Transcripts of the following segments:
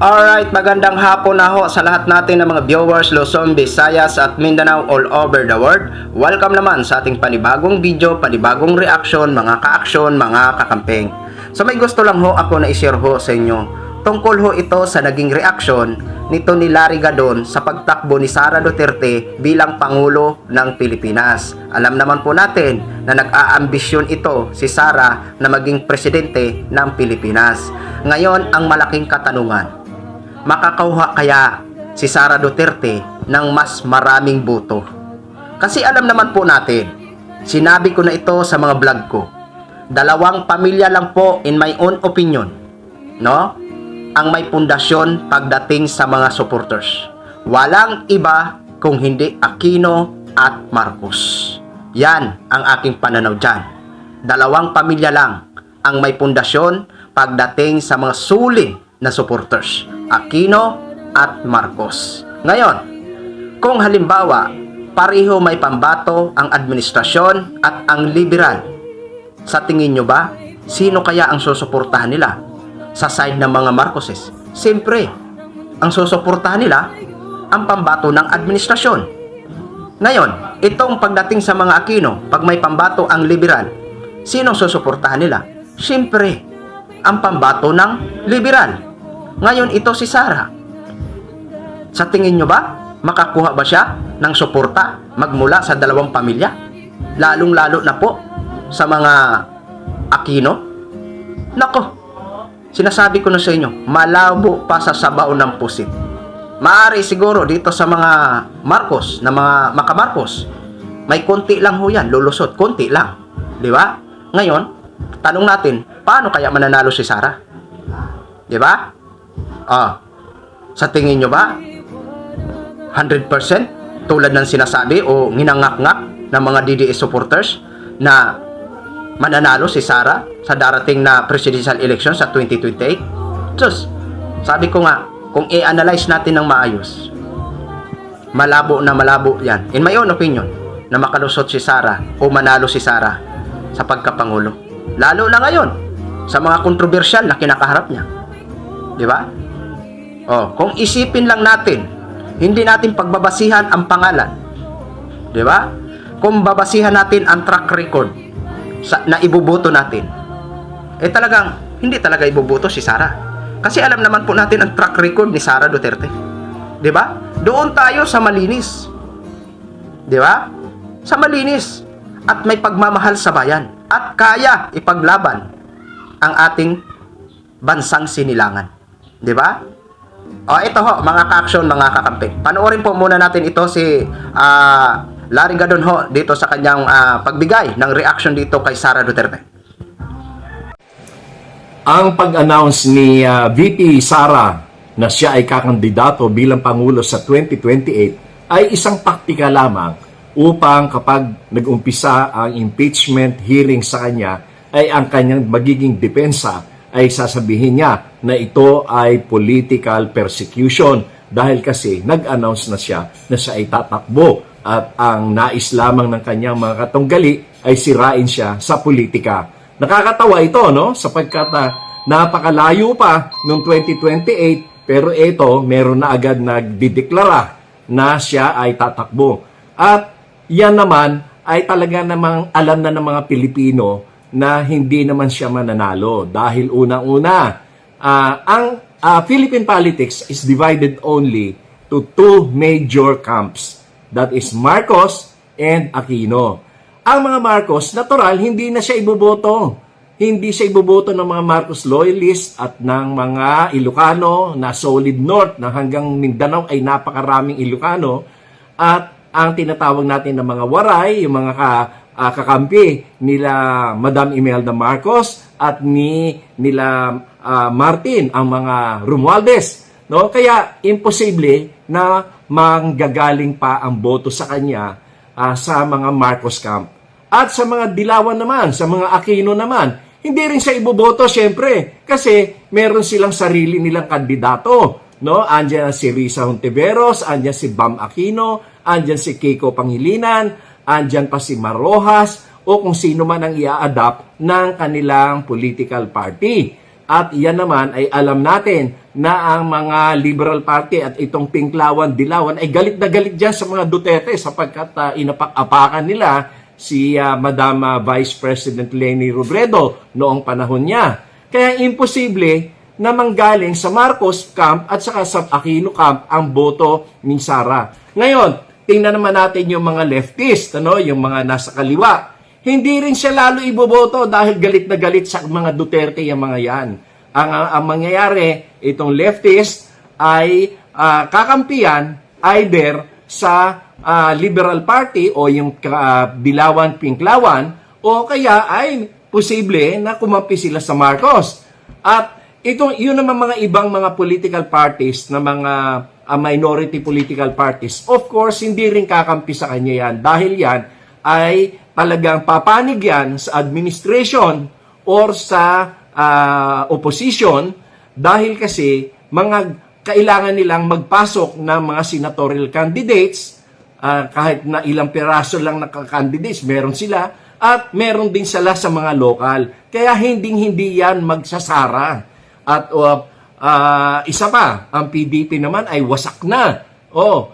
Alright, magandang hapon na ho sa lahat natin ng mga viewers Luzon, Visayas at Mindanao all over the world. Welcome naman sa ating panibagong video, panibagong reaction, mga ka-aksyon, mga kakampeng. So may gusto lang ho ako na i-share ho sa inyo. Tungkol ho ito sa naging reaksyon nito ni Larry Gadon sa pagtakbo ni Sara Duterte bilang Pangulo ng Pilipinas. Alam naman po natin na nag-aambisyon ito si Sara na maging presidente ng Pilipinas. Ngayon, ang malaking katanungan, makakakuha kaya si Sara Duterte ng mas maraming boto? Kasi alam naman po natin, sinabi ko na ito sa mga vlog ko, dalawang pamilya lang po in my own opinion, no? Ang may pundasyon pagdating sa mga supporters. Walang iba kung hindi Aquino at Marcos. Yan ang aking pananaw dyan. Dalawang pamilya lang ang may pundasyon pagdating sa mga suling na supporters. Aquino at Marcos. Ngayon, kung halimbawa, pareho may pambato ang administrasyon at ang liberal, sa tingin nyo ba, sino kaya ang susuportahan nila? Sa side ng mga Marcoses? Siyempre, ang susuportahan nila ang pambato ng administrasyon. Ngayon, itong pagdating sa mga Aquino, pag may pambato ang liberal, sino susuportahan nila? Siyempre, ang pambato ng liberal. Ngayon, ito si Sara. Sa tingin nyo ba, makakuha ba siya ng suporta magmula sa dalawang pamilya? Lalong-lalo na po sa mga Aquino? Nako, sinasabi ko na sa inyo, malabo pa sa sabaw ng pusit. Maaari siguro dito sa mga Marcos, na mga maka-Marcos, may konti lang ho yan, lulusot, konti lang. Di ba? Ngayon, tanong natin, paano kaya mananalo si Sara? Di ba? Sa tingin nyo ba, 100% tulad ng sinasabi o nginangak-ngak ng mga DDS supporters na mananalo si Sara sa darating na presidential election sa 2028? Diyos, sabi ko nga, kung i-analyze natin ng maayos, malabo na malabo yan, in my own opinion, na makalusot si Sara o manalo si Sara sa pagkapangulo. Lalo na ngayon, sa mga kontrobersyal na kinakaharap niya. Di ba? Kung isipin lang natin, hindi natin pagbabasihan ang pangalan. Di ba? Kung babasihan natin ang track record na iboboto natin, talagang hindi talaga iboboto si Sara. Kasi alam naman po natin ang track record ni Sara Duterte. 'Di ba? Doon tayo sa malinis. 'Di ba? Sa malinis at may pagmamahal sa bayan at kaya ipaglaban ang ating bansang sinilangan. 'Di ba? Ito ho, mga ka-aksyon, mga kakamping. Panoorin po muna natin ito si Larry Gadon ho dito sa kanyang pagbigay ng reaction dito kay Sara Duterte. Ang pag-announce ni VP Sara na siya ay kakandidato bilang Pangulo sa 2028 ay isang taktika lamang upang kapag nag-umpisa ang impeachment hearing sa kanya ay ang kanyang magiging depensa ay sasabihin niya na ito ay political persecution dahil kasi nag-announce na siya ay tatakbo. At ang nais lamang ng kanyang mga katunggali ay sirain siya sa politika. Nakakatawa ito, no? Sapagkat napakalayo pa noong 2028, pero ito, meron na agad nagdideklara na siya ay tatakbo. At yan naman ay talaga namang alam na ng mga Pilipino na hindi naman siya mananalo. Dahil unang-una, ang Philippine politics is divided only to two major camps. That is Marcos and Aquino. Ang mga Marcos, natural, hindi na siya iboboto. Hindi siya iboboto ng mga Marcos loyalists at ng mga Ilocano na solid north na hanggang Mindanao ay napakaraming Ilocano. At ang tinatawag natin ng mga waray, yung mga kakampi nila Madam Imelda Marcos at nila Martin, ang mga Romualdez. No? Kaya imposible na manggagaling pa ang boto sa kanya sa mga Marcos camp. At sa mga Dilawan naman, sa mga Aquino naman, hindi rin siya iboboto syempre kasi meron silang sarili nilang kandidato. No? Andiyan si Risa Hontiveros, andiyan si Bam Aquino, andiyan si Kiko Pangilinan, andyan pa si Marojas o kung sino man ang i-adapt ng kanilang political party. At yan naman ay alam natin na ang mga Liberal Party at itong Pinklawan, Dilawan ay galit na galit dyan sa mga Duterte sapagkat inapak-apakan nila si Madam Vice President Leni Robredo noong panahon niya. Kaya imposible na manggaling sa Marcos camp at saka sa Aquino camp ang boto ni Sara. Ngayon, tingnan naman natin yung mga leftist, yung mga nasa kaliwa. Hindi rin siya lalo iboboto dahil galit na galit sa mga Duterte yung mga yan. Ang mangyayari, itong leftist ay kakampiyan either sa Liberal Party o yung Dilawan, Pinklawan o kaya ay posible na kumampi sila sa Marcos. At yun naman mga ibang mga political parties na mga minority political parties, of course, hindi rin kakampi sa kanya yan dahil yan ay talagang papanig yan sa administration or sa opposition dahil kasi kailangan nilang magpasok ng mga senatorial candidates kahit na ilang piraso lang na candidates meron sila at meron din sila sa mga local. Kaya hindi yan magsasara. At isa pa, ang PDP naman ay wasak na.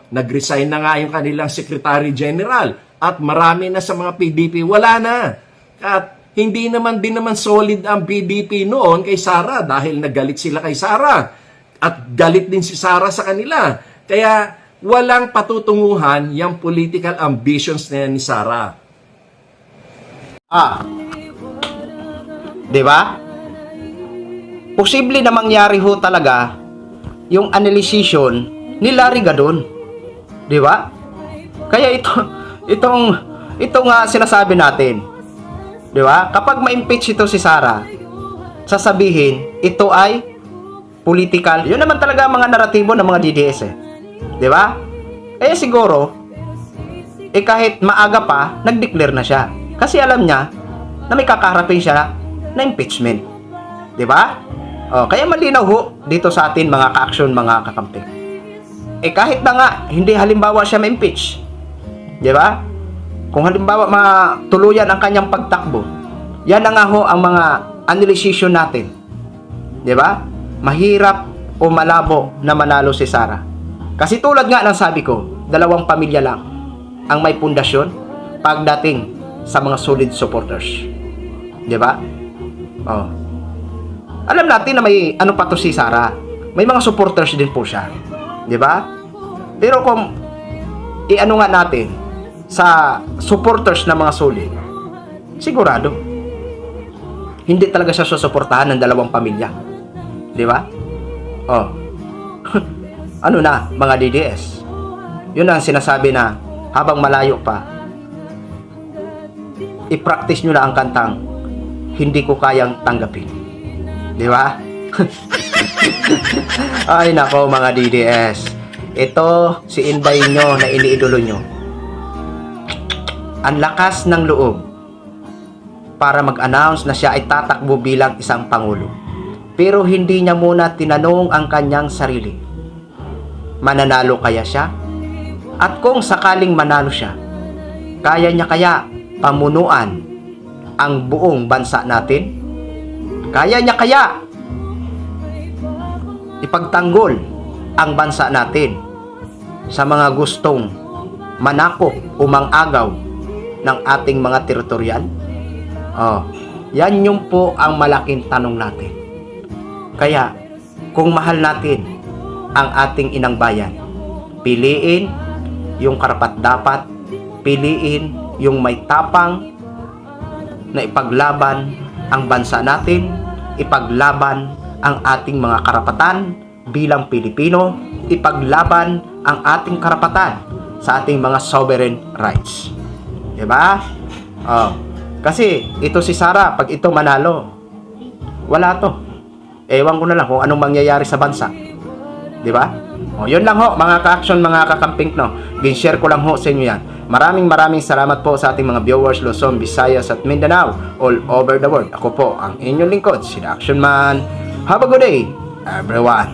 Nag-resign na nga yung kanilang Secretary General at marami na sa mga PDP wala na. At hindi naman din naman solid ang PDP noon kay Sara dahil nagalit sila kay Sara. At galit din si Sara sa kanila. Kaya walang patutunguhan yung political ambitions na yan ni Sara. Di ba? Posible na mangyari ho talaga yung analyzation ni Larry Gadon. Di ba? Kaya ito nga sinasabi natin. Di ba? Kapag ma-impeach ito si Sara, sasabihin ito ay political. Yun naman talaga ang mga naratibo ng mga DDS eh. Di ba? Siguro kahit maaga pa nag-declare na siya. Kasi alam niya na may kakaharapin siya na impeachment. Di ba? Kaya malinaw ho dito sa atin mga ka-aksyon, mga kakampi. Kahit na nga hindi halimbawa siya ma-impeach. Di ba? Kung halimbawa matuluyan ang kanyang pagtakbo, yan na nga ho ang mga analysis natin. Di ba? Mahirap o malabo na manalo si Sara. Kasi tulad nga ng sabi ko, 2 pamilya lang ang may pundasyon pagdating sa mga solid supporters. Di ba? Alam natin na may ano pa to si Sara. May mga supporters din po siya. Di ba? Pero kung iano nga natin sa supporters ng mga solid, sigurado hindi talaga siya susuportahan ng 2 pamilya. Di ba? Ano na, mga DDS? Yun ang sinasabi na habang malayo pa, i-practice nyo na ang kantang hindi ko kayang tanggapin. Di ba? Ay nako mga DDS. Ito si Inday nyo na iniidolo nyo. Ang lakas ng loob para mag-announce na siya ay tatakbo bilang isang pangulo. Pero hindi niya muna tinanong ang kanyang sarili. Mananalo kaya siya? At kung sakaling manalo siya, kaya niya kaya pamunuan ang buong bansa natin? Kaya niya kaya ipagtanggol ang bansa natin sa mga gustong manakop o mangagaw ng ating mga teritoryan? Yan yung po ang malaking tanong natin. Kaya kung mahal natin ang ating inang bayan, piliin yung karapat-dapat, piliin yung may tapang na ipaglaban ang bansa natin, ipaglaban ang ating mga karapatan bilang Pilipino, ipaglaban ang ating karapatan sa ating mga sovereign rights. Diba? Kasi ito si Sara, pag ito manalo, wala to. Ewan ko na lang kung anong mangyayari sa bansa. Diba? Yun lang ho, mga ka-action, mga kakamping, no? Gin-share ko lang ho sa inyo yan. Maraming salamat po sa ating mga viewers Luzon, Visayas at Mindanao all over the world. Ako po ang inyong lingkod, si The Action Man. Have a good day, everyone.